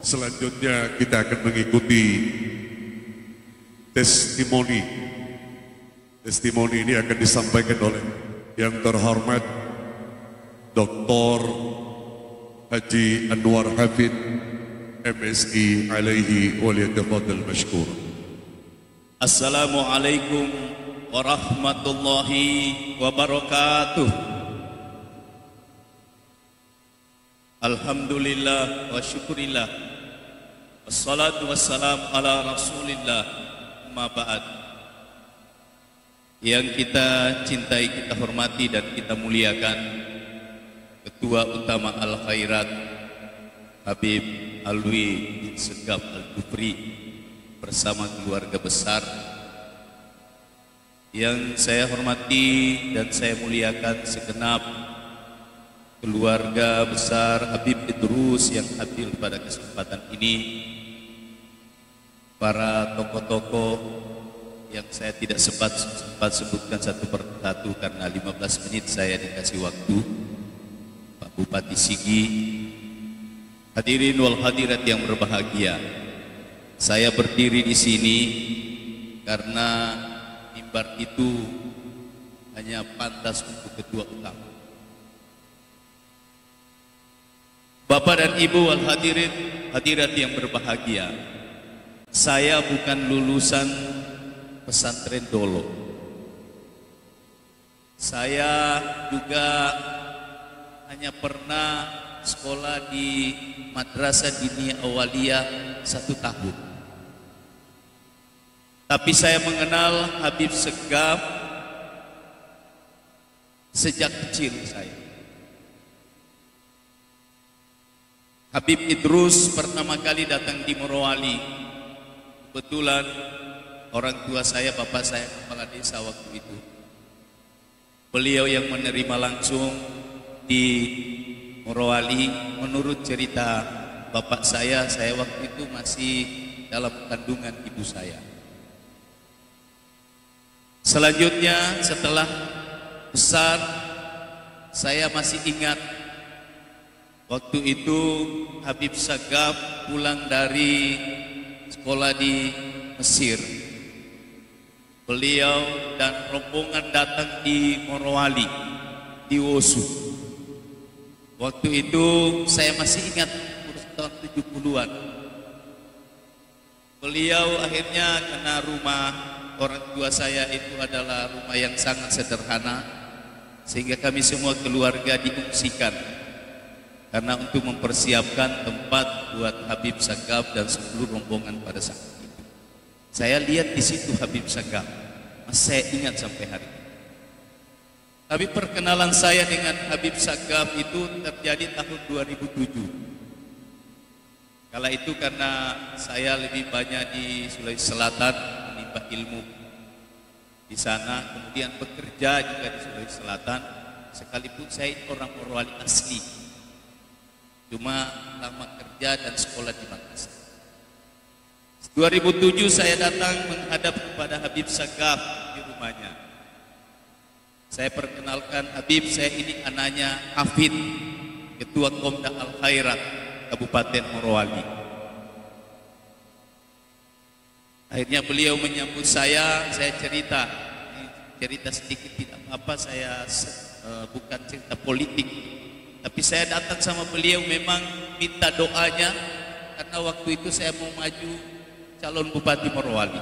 Selanjutnya kita akan mengikuti testimoni. Testimoni ini akan disampaikan oleh yang terhormat Dr. Haji Anwar Hafid MSI alaihi waliyatafadhal mashkur. Assalamualaikum warahmatullahi wabarakatuh. Alhamdulillah wa syukurillah, wassalatu wassalam ala rasulillah, amma ba'd. Yang kita cintai, kita hormati dan kita muliakan Ketua Utama Al-Khairat Habib Alwi bin Segaf Al-Kufri bersama keluarga besar. Yang saya hormati dan saya muliakan segenap keluarga besar Habib Idrus yang hadir pada kesempatan ini, para tokoh-tokoh yang saya tidak sempat sebutkan satu persatu karena 15 menit saya dikasih waktu, Pak Bupati Sigi, hadirin wal hadirat yang berbahagia. Saya berdiri di sini karena mimbar itu hanya pantas untuk ketua utama. Bapak dan Ibu wal hadirin hadirat yang berbahagia, saya bukan lulusan pesantren Dolo. Saya juga hanya pernah sekolah di Madrasah Diniyah Awaliyah 1 tahun. Tapi saya mengenal Habib Segaf sejak kecil saya. Habib Idrus pertama kali datang di Morowali. Kebetulan orang tua saya, bapak saya kepala desa waktu itu. Beliau yang menerima langsung di Morowali. Menurut cerita bapak saya waktu itu masih dalam kandungan ibu saya. Selanjutnya setelah besar, saya masih ingat waktu itu Habib Segaf pulang dari sekolah di Mesir. Beliau dan rombongan datang di Morowali, di Wosu. Waktu itu saya masih ingat tahun 70-an. Beliau akhirnya karena rumah orang tua saya itu adalah rumah yang sangat sederhana, sehingga kami semua keluarga diungsikan karena untuk mempersiapkan tempat buat Habib Segaf dan seluruh rombongan pada saat itu. Saya lihat di situ Habib Segaf, saya ingat sampai hari ini. Tapi perkenalan saya dengan Habib Segaf itu terjadi tahun 2007. Kala itu karena saya lebih banyak di Sulawesi Selatan menimba ilmu di sana, kemudian bekerja juga di Sulawesi Selatan, sekalipun saya orang Morowali asli. Cuma lama kerja dan sekolah di Makassar. 2007 saya datang menghadap kepada Habib Segaf di rumahnya. Saya perkenalkan, Habib, saya ini anaknya Hafid, Ketua Komda Al-Khairat Kabupaten Morowali. Akhirnya beliau menyambut saya cerita sedikit, tidak apa-apa, saya bukan cerita politik. Tapi saya datang sama beliau memang minta doanya karena waktu itu saya mau maju calon Bupati Morowali.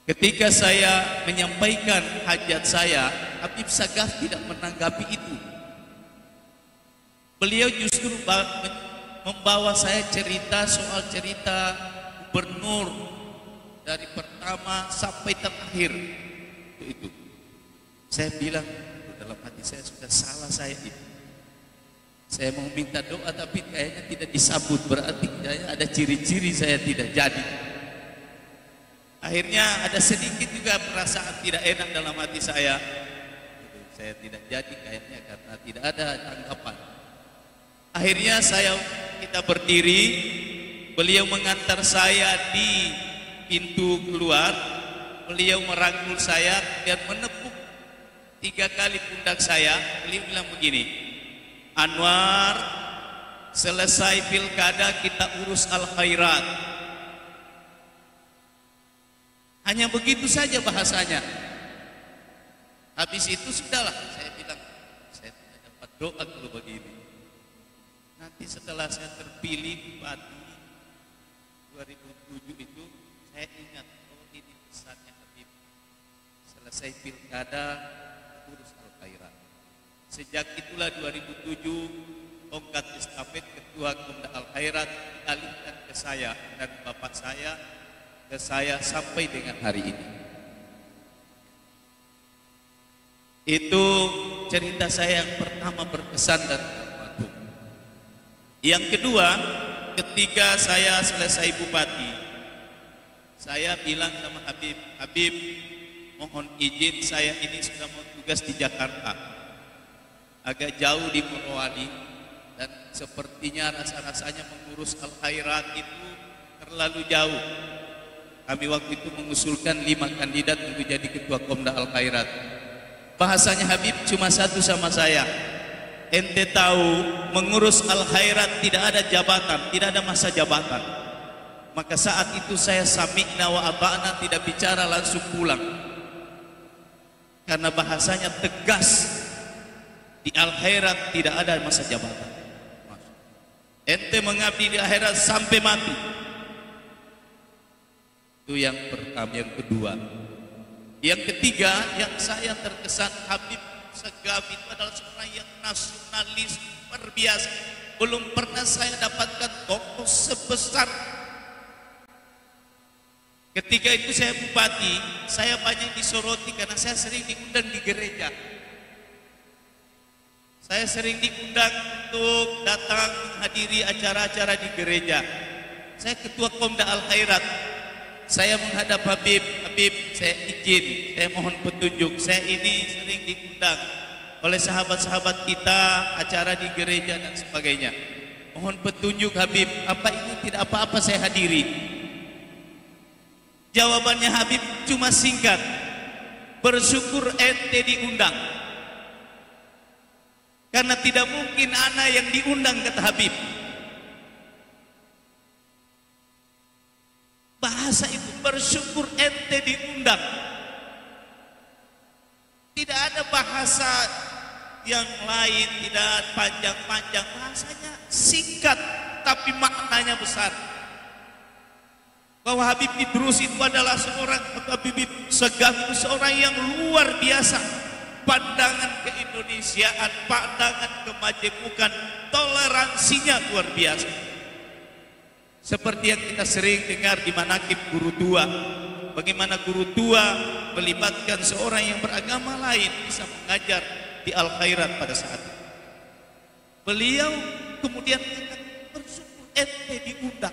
Ketika saya menyampaikan hajat saya, Habib Segaf tidak menanggapi itu. Beliau justru membawa saya cerita soal cerita gubernur dari pertama sampai terakhir. Itu. Saya bilang, dalam hati saya sudah salah saya itu. Saya mau minta doa tapi kayaknya tidak disambut, berarti kayaknya ada ciri-ciri saya tidak jadi. Akhirnya ada sedikit juga perasaan tidak enak dalam hati saya. Saya tidak jadi kayaknya karena tidak ada tanggapan. Akhirnya kita berdiri, beliau mengantar saya di pintu keluar, beliau merangkul saya dan menepuk 3 kali pundak saya. Beliau bilang begini, Anwar, selesai pilkada kita urus al-khairat. Hanya begitu saja bahasanya. Habis itu sudahlah, saya bilang, saya tidak dapat doa kalau begini. Nanti setelah saya terpilih bupati 2007 itu, saya ingat, oh ini pesannya Habib. Selesai pilkada, urus al-khairat. Sejak itulah 2007, tongkat estafet ketua Komda al-khairat dialihkan ke saya dan bapak saya ke saya sampai dengan hari ini. Itu cerita saya yang pertama berkesan dan terpadu. Yang kedua, ketika saya selesai bupati, saya bilang sama Habib, Habib, mohon izin saya ini sudah mau tugas di Jakarta, agak jauh di Morowali, dan sepertinya rasa-rasanya mengurus al-khairat itu terlalu jauh. Kami waktu itu mengusulkan 5 kandidat untuk jadi ketua Komda al-khairat. Bahasanya Habib cuma satu sama saya, ente tahu mengurus al-khairat tidak ada jabatan, tidak ada masa jabatan. Maka saat itu saya sami'na wa ata'na, tidak bicara, langsung pulang. Karena bahasanya tegas, di al-khairat tidak ada masa jabatan. Ente mengabdi di akhirat sampai mati. Itu yang pertama. Yang kedua, yang ketiga, yang saya terkesan Habib Segaf itu adalah seorang yang nasionalis luar biasa. Belum pernah saya dapatkan tokoh sebesar. Ketika itu saya bupati, saya banyak disoroti karena saya sering diundang di gereja. Saya sering diundang untuk datang menghadiri acara-acara di gereja. Saya ketua Komda al-khairat. Saya menghadap Habib, Habib saya izin, saya mohon petunjuk. Saya ini sering diundang oleh sahabat-sahabat kita acara di gereja dan sebagainya. Mohon petunjuk Habib, apa ini tidak apa-apa saya hadiri. Jawabannya Habib cuma singkat, bersyukur ente diundang. Karena tidak mungkin anak yang diundang, kata Habib. Bahasa itu, bersyukur ente diundang. Tidak ada bahasa yang lain, tidak panjang-panjang. Bahasanya singkat tapi maknanya besar. Bahwa Habib Idrus itu adalah seorang, Habib Segaf itu seorang yang luar biasa. Pandangan keindonesiaan, pandangan kemajemukan, toleransinya luar biasa. Seperti yang kita sering dengar di manakib guru tua, bagaimana guru tua melibatkan seorang yang beragama lain bisa mengajar di al-khairat pada saat itu. Beliau kemudian bersyukur ente diundang.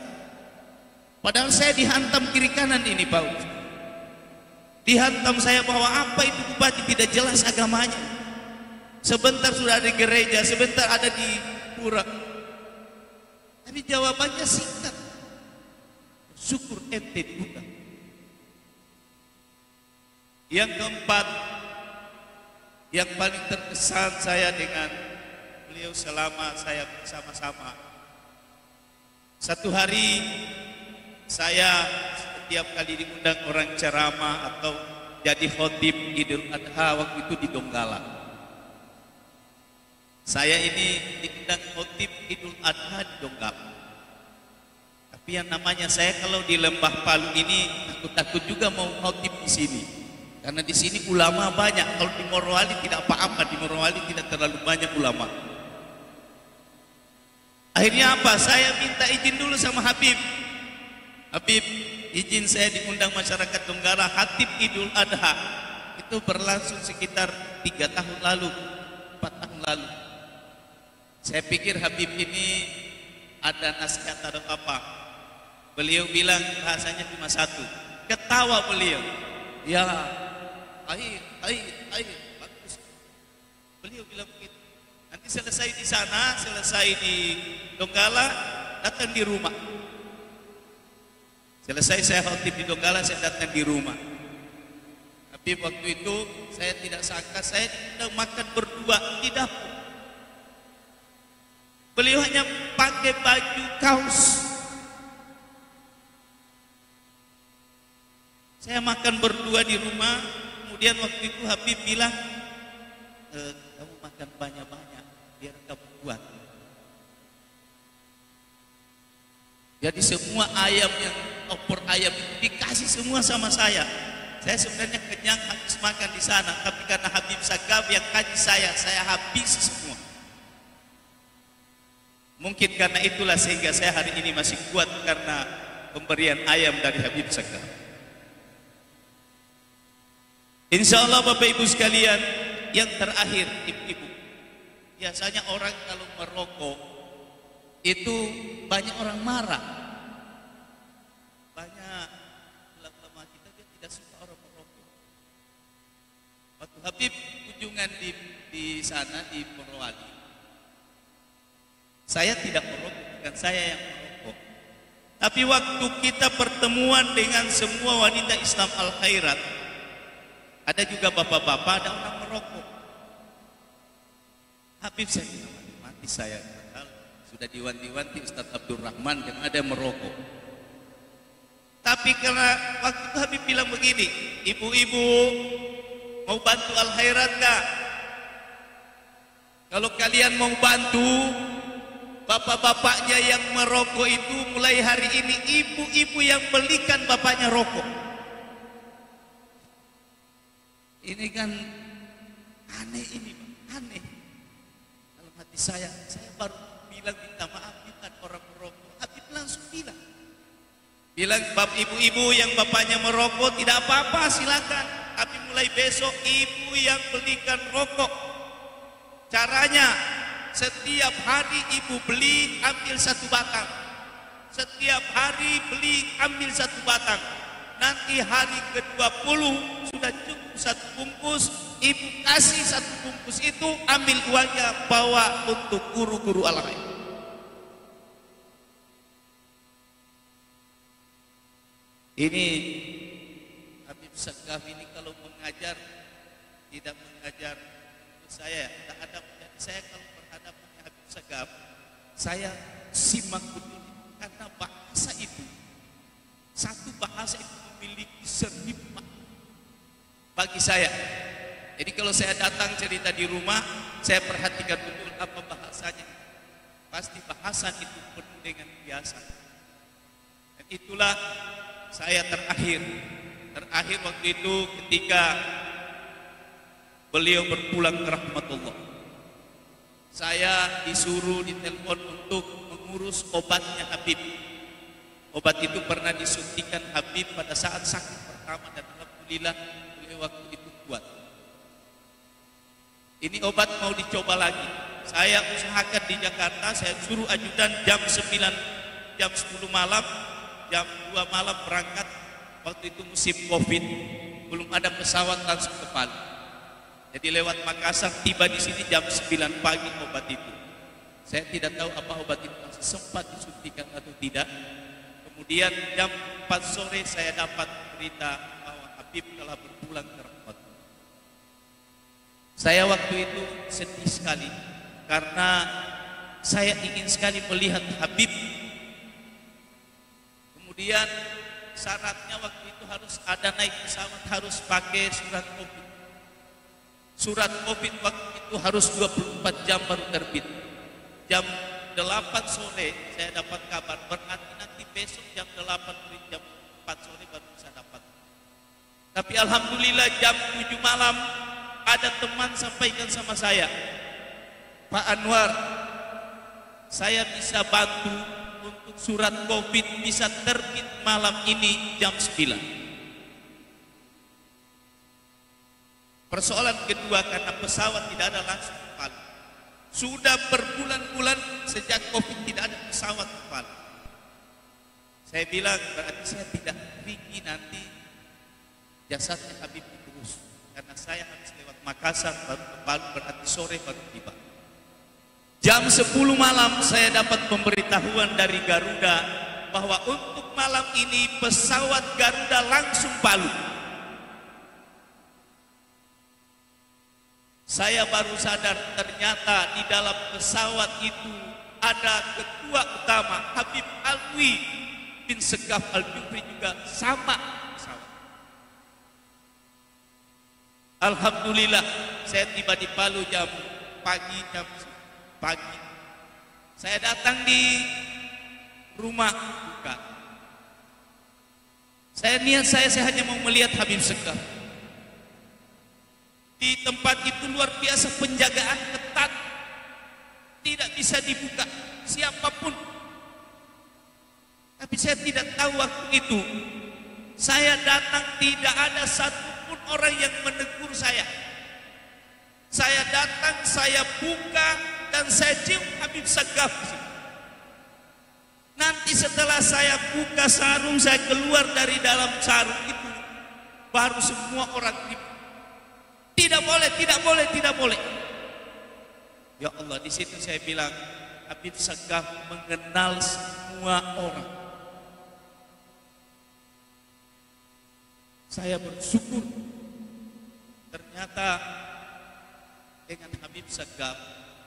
Padahal saya dihantam kiri kanan ini Pak Ustaz. Dihantam saya bahwa apa itu bupati tidak jelas agamanya. Sebentar sudah ada di gereja, sebentar ada di pura. Tapi jawabannya singkat. Syukur ente diundang. Yang keempat, yang paling terkesan saya dengan beliau selama saya bersama-sama. Satu hari saya setiap kali diundang orang ceramah atau jadi khotib Idul Adha, waktu itu di Donggala. Saya ini diundang khotib Idul Adha di Donggala. Tapi yang namanya saya kalau di Lembah Palu ini takut-takut juga mau khotib di sini. Karena di sini ulama banyak. Kalau di Morowali tidak apa-apa, di Morowali tidak terlalu banyak ulama. Akhirnya apa? Saya minta izin dulu sama Habib. Habib, izin saya diundang masyarakat Donggala khatib Idul Adha. Itu berlangsung sekitar 3 tahun lalu, 4 tahun lalu. Saya pikir Habib ini ada nasihat atau apa. Beliau bilang bahasanya cuma satu, ketawa beliau. Ya, bagus. Beliau bilang begitu. Nanti selesai di sana, selesai di Donggala, datang di rumah. Selesai saya khotib di Donggala, saya datang di rumah. Tapi waktu itu saya tidak sangka saya diundang makan berdua di dapur. Beliau hanya pakai baju kaos. Saya makan berdua di rumah, kemudian waktu itu Habib bilang, kamu makan banyak-banyak, biar kamu kuat. Jadi semua ayam yang opor ayam itu dikasih semua sama saya. Saya sebenarnya kenyang habis makan di sana, tapi karena Habib Sagaf yang kasih saya habis semua. Mungkin karena itulah sehingga saya hari ini masih kuat karena pemberian ayam dari Habib Sagaf. Insya Allah Bapak Ibu sekalian, yang terakhir ibu-ibu, biasanya orang kalau merokok itu banyak orang marah. Banyak ulama kita dia tidak suka orang merokok. Waktu Habib kunjungan di sana di Morowali, saya tidak merokok, bukan saya yang merokok. Tapi waktu kita pertemuan dengan semua wanita Islam Al-Khairat, ada juga bapak-bapak, ada orang merokok. Habib saya bilang, mati saya. Sudah diwanti-wanti Ustaz Abdul Rahman yang ada merokok. Tapi karena waktu itu Habib bilang begini, ibu-ibu mau bantu Al-Khairat gak? Kalau kalian mau bantu, bapak-bapaknya yang merokok itu mulai hari ini ibu-ibu yang belikan bapaknya rokok. Ini kan aneh ini, aneh. Dalam hati saya baru bilang minta maaf bukan orang merokok. Habib langsung bilang bapak ibu-ibu yang bapaknya merokok tidak apa-apa silakan. Tapi mulai besok ibu yang belikan rokok. Caranya setiap hari ibu beli ambil 1 batang. Setiap hari beli ambil 1 batang. Nanti hari ke-20 sudah cukup 1 bungkus, ibu kasih 1 bungkus itu, ambil uangnya bawa untuk guru-guru Al-Khairat. Ini Habib Sagaf ini kalau mengajar tidak mengajar saya, tak ada. Jadi saya kalau berhadapan dengan Habib Sagaf, saya simak betul karena bahasa itu, satu bahasa itu memiliki 1000 makna bagi saya. Jadi kalau saya datang cerita di rumah, saya perhatikan betul apa bahasanya. Pasti bahasa itu penuh dengan biasa. Dan itulah saya terakhir waktu itu ketika beliau berpulang ke rahmatullah. Saya disuruh ditelepon untuk mengurus obatnya Habib. Obat itu pernah disuntikan Habib pada saat sakit pertama dan alhamdulillah beliau waktu itu kuat. Ini obat mau dicoba lagi. Saya usahakan di Jakarta, saya suruh ajudan jam 10 malam, jam 2 malam berangkat. Waktu itu musim Covid, belum ada pesawat langsung ke Palu. Jadi lewat Makassar, tiba di sini jam 9 pagi obat itu. Saya tidak tahu apa obat itu masih sempat disuntikan atau tidak. Kemudian jam 4 sore saya dapat berita bahwa Habib telah berpulang ke rahmat. Saya waktu itu sedih sekali karena saya ingin sekali melihat Habib. Kemudian syaratnya waktu itu harus ada naik pesawat, harus pakai surat Covid. Surat Covid waktu itu harus 24 jam baru terbit. Jam 8 sore saya dapat kabar, berarti nanti besok jam 8 jam 4 sore baru bisa dapat. Tapi alhamdulillah jam 7 malam ada teman sampaikan sama saya, Pak Anwar, saya bisa bantu untuk surat Covid bisa terbit malam ini jam 9. Persoalan kedua karena pesawat tidak ada langsung ke Palu. Sudah berbulan-bulan sejak Covid tidak ada pesawat ke Palu. Saya bilang berarti saya tidak pergi nanti jasadnya Habib terus. Karena saya harus lewat Makassar baru ke Palu, berarti sore baru tiba. Jam 10 malam saya dapat pemberitahuan dari Garuda bahwa untuk malam ini pesawat Garuda langsung Palu. Saya baru sadar ternyata di dalam pesawat itu ada ketua utama Habib Alwi bin Segaf Al-Jufri juga sama. Alhamdulillah, saya tiba di Palu jam pagi. Saya datang di rumah buka. Saya hanya mau melihat Habib Segaf. Di tempat itu luar biasa penjagaan ketat, tidak bisa dibuka siapapun. Tapi saya tidak tahu waktu itu saya datang tidak ada satupun orang yang menegur saya. Saya datang, saya buka dan saya cium Habib Segaf. Nanti setelah saya buka sarung, saya keluar dari dalam sarung itu, baru semua orang tidak boleh, tidak boleh, tidak boleh. Ya Allah, di situ saya bilang Habib Segaf mengenal semua orang. Saya bersyukur ternyata dengan Habib Segaf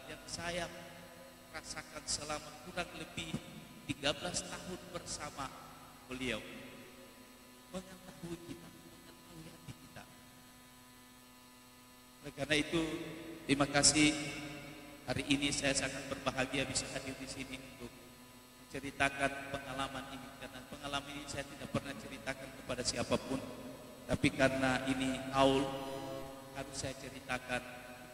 yang saya rasakan selama kurang lebih 13 tahun bersama beliau, mengetahui kita, mengetahui hati kita. Oleh karena itu, terima kasih. Hari ini saya sangat berbahagia bisa hadir di sini untuk menceritakan pengalaman ini, karena pengalaman ini saya tidak pernah ceritakan kepada siapapun, tapi karena ini haul harus saya ceritakan,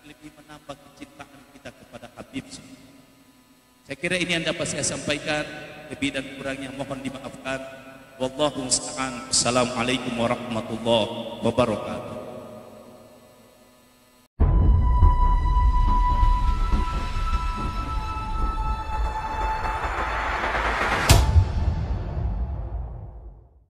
lebih menambah kecintaan kita kepada Habib. Saya kira ini yang dapat saya sampaikan, lebih dan kurangnya mohon dimaafkan. Wallahu musta'an. Assalamualaikum warahmatullahi wabarakatuh.